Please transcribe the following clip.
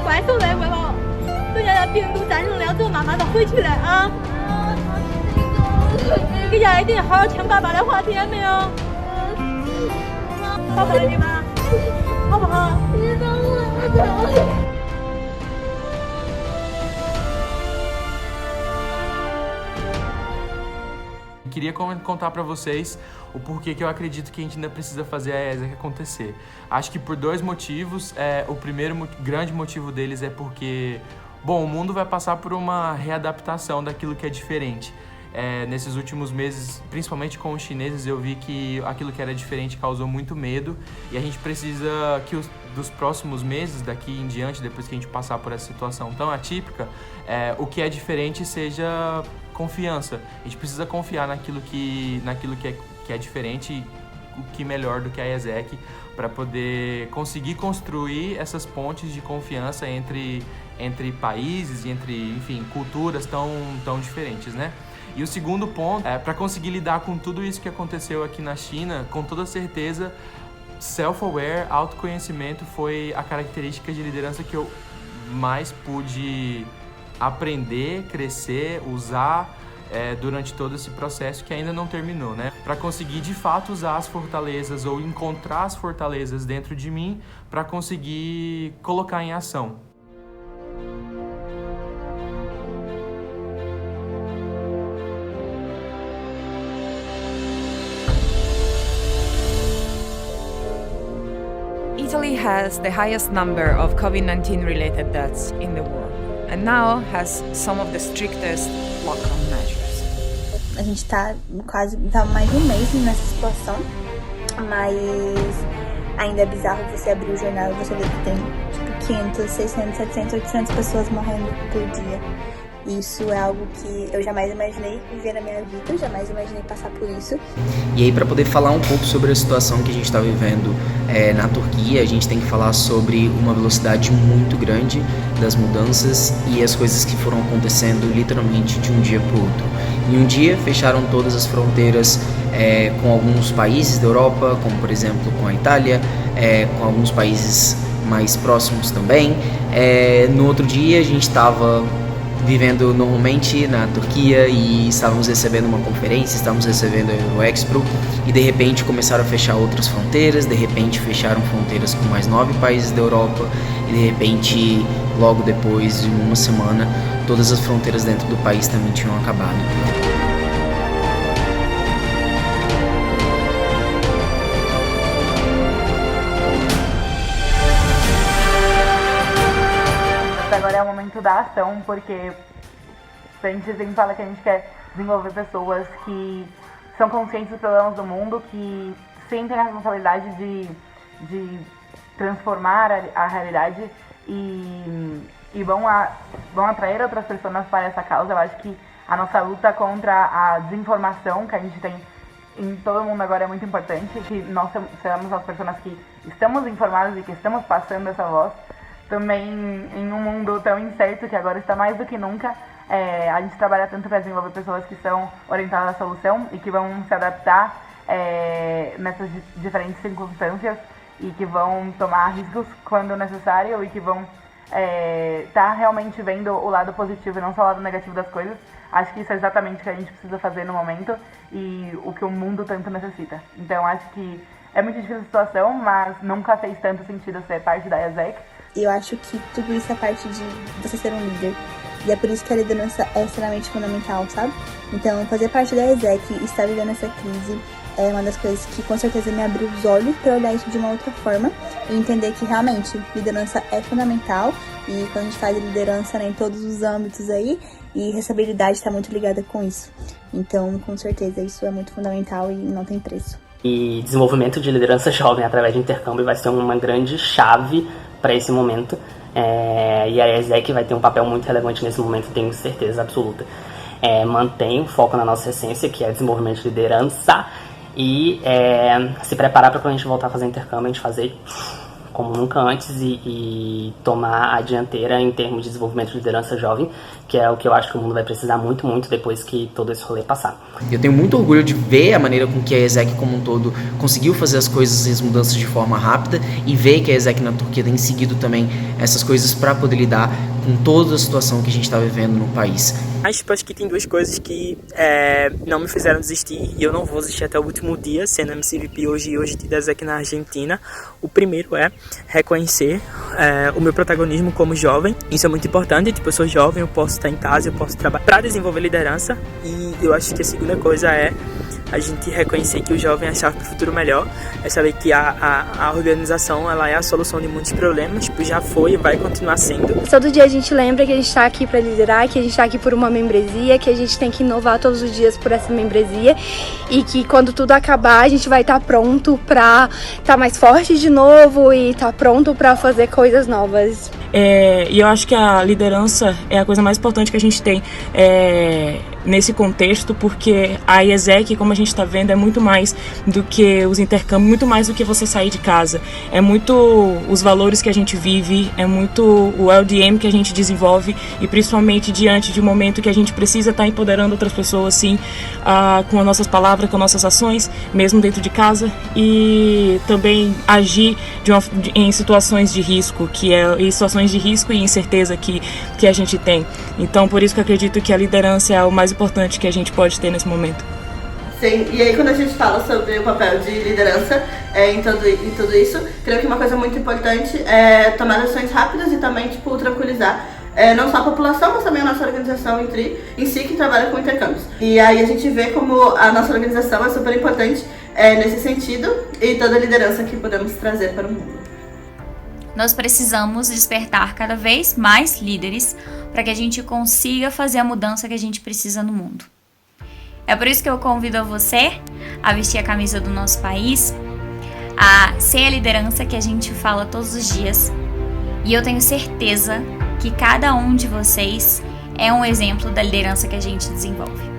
怪兽来怪吧，等下病毒战胜了之后，慢慢的回去了啊。给家一定好好听爸爸的话，听见没有？好不好，你妈？好不好？ Queria contar para vocês o porquê que eu acredito que a gente ainda precisa fazer a ESEC acontecer. Acho que por dois motivos. O primeiro grande motivo deles é porque, bom, o mundo vai passar por uma readaptação daquilo que é diferente. Nesses últimos meses, principalmente com os chineses, eu vi que aquilo que era diferente causou muito medo e a gente precisa que dos próximos meses, daqui em diante, depois que a gente passar por essa situação tão atípica, o que é diferente seja confiança. A gente precisa confiar naquilo que é diferente, o que melhor do que a ESEC, para poder conseguir construir essas pontes de confiança entre países e entre, enfim, culturas tão diferentes, né? E o segundo ponto, para conseguir lidar com tudo isso que aconteceu aqui na China, com toda certeza, self-aware, autoconhecimento foi a característica de liderança que eu mais pude aprender, crescer, usar durante todo esse processo que ainda não terminou, né? Para conseguir de fato usar as fortalezas ou encontrar as fortalezas dentro de mim para conseguir colocar em ação. Italy has the highest number of COVID-19 related deaths in the world and now has some of the strictest lockdown measures. A gente tá mais de um mês nessa situação, mas ainda é bizarro você abrir o jornal e você ver que tem tipo 500, 600, 700, 800 pessoas morrendo por dia. Isso é algo que eu jamais imaginei viver na minha vida, eu jamais imaginei passar por isso. E aí, para poder falar um pouco sobre a situação que a gente está vivendo na Turquia, a gente tem que falar sobre uma velocidade muito grande das mudanças e as coisas que foram acontecendo literalmente de um dia para o outro. Em um dia, fecharam todas as fronteiras com alguns países da Europa, como por exemplo com a Itália, com alguns países mais próximos também. No outro dia, a gente estava vivendo normalmente na Turquia e estávamos recebendo uma conferência, estávamos recebendo a Euroexpo e de repente começaram a fechar outras fronteiras, de repente fecharam fronteiras com mais 9 países da Europa e de repente, logo depois de uma semana, todas as fronteiras dentro do país também tinham acabado. Agora é o momento da ação, porque a gente sempre fala que a gente quer desenvolver pessoas que são conscientes dos problemas do mundo, que sentem a responsabilidade de transformar a realidade e vão atrair outras pessoas para essa causa. Eu acho que a nossa luta contra a desinformação que a gente tem em todo mundo agora é muito importante, que nós seremos as pessoas que estamos informadas e que estamos passando essa voz. Também em um mundo tão incerto que agora está mais do que nunca, a gente trabalha tanto para desenvolver pessoas que são orientadas à solução e que vão se adaptar nessas diferentes circunstâncias e que vão tomar riscos quando necessário e que vão estar realmente vendo o lado positivo e não só o lado negativo das coisas. Acho que isso é exatamente o que a gente precisa fazer no momento e o que o mundo tanto necessita. Então acho que é muito difícil a situação, mas nunca fez tanto sentido ser parte da ESEC. E eu acho que tudo isso é parte de você ser um líder. E é por isso que a liderança é extremamente fundamental, sabe? Então, fazer parte da ESEC e estar vivendo essa crise é uma das coisas que com certeza me abriu os olhos para olhar isso de uma outra forma e entender que realmente liderança é fundamental. E quando a gente faz liderança, né, em todos os âmbitos aí, e responsabilidade está muito ligada com isso. Então, com certeza, isso é muito fundamental e não tem preço. E desenvolvimento de liderança jovem através de intercâmbio vai ser uma grande chave para esse momento, e a ESEC vai ter um papel muito relevante nesse momento, tenho certeza absoluta. Mantém o foco na nossa essência, que é desenvolvimento de liderança, e se preparar para quando a gente voltar a fazer intercâmbio, a gente fazer como nunca antes e tomar a dianteira em termos de desenvolvimento de liderança jovem, que é o que eu acho que o mundo vai precisar muito, muito depois que todo esse rolê passar. Eu tenho muito orgulho de ver a maneira com que a ESEC como um todo conseguiu fazer as coisas e as mudanças de forma rápida e ver que a ESEC na Turquia tem seguido também essas coisas para poder lidar com toda a situação que a gente está vivendo no país. Mas acho que tem duas coisas que não me fizeram desistir e eu não vou desistir até o último dia, sendo MCVP hoje de ESEC na Argentina. O primeiro é reconhecer o meu protagonismo como jovem. Isso é muito importante, eu sou jovem, eu posso estar em casa, eu posso trabalhar para desenvolver liderança. E eu acho que a segunda coisa é a gente reconhecer que o jovem é a chave para o futuro melhor, é saber que a organização ela é a solução de muitos problemas, já foi e vai continuar sendo. Todo dia a gente lembra que a gente está aqui para liderar, que a gente está aqui por uma membresia, que a gente tem que inovar todos os dias por essa membresia e que quando tudo acabar a gente vai estar pronto para estar mais forte de novo e estar pronto para fazer coisas novas. E eu acho que a liderança é a coisa mais importante que a gente tem nesse contexto, porque a ESEC, como a gente está vendo, é muito mais do que os intercâmbios, muito mais do que você sair de casa. É muito os valores que a gente vive, é muito o LDM que a gente desenvolve e principalmente diante de um momento que a gente precisa estar empoderando outras pessoas, sim, com as nossas palavras, com nossas ações, mesmo dentro de casa, e também agir em situações de risco, em situações de risco e incerteza que a gente tem. Então, por isso que eu acredito que a liderança é o mais importante que a gente pode ter nesse momento. Sim, e aí quando a gente fala sobre o papel de liderança em tudo isso, creio que uma coisa muito importante é tomar ações rápidas e também, tranquilizar não só a população, mas também a nossa organização em si, que trabalha com intercâmbios. E aí a gente vê como a nossa organização é super importante nesse sentido e toda a liderança que podemos trazer para o mundo. Nós precisamos despertar cada vez mais líderes para que a gente consiga fazer a mudança que a gente precisa no mundo. É por isso que eu convido você a vestir a camisa do nosso país, a ser a liderança que a gente fala todos os dias. E eu tenho certeza que cada um de vocês é um exemplo da liderança que a gente desenvolve.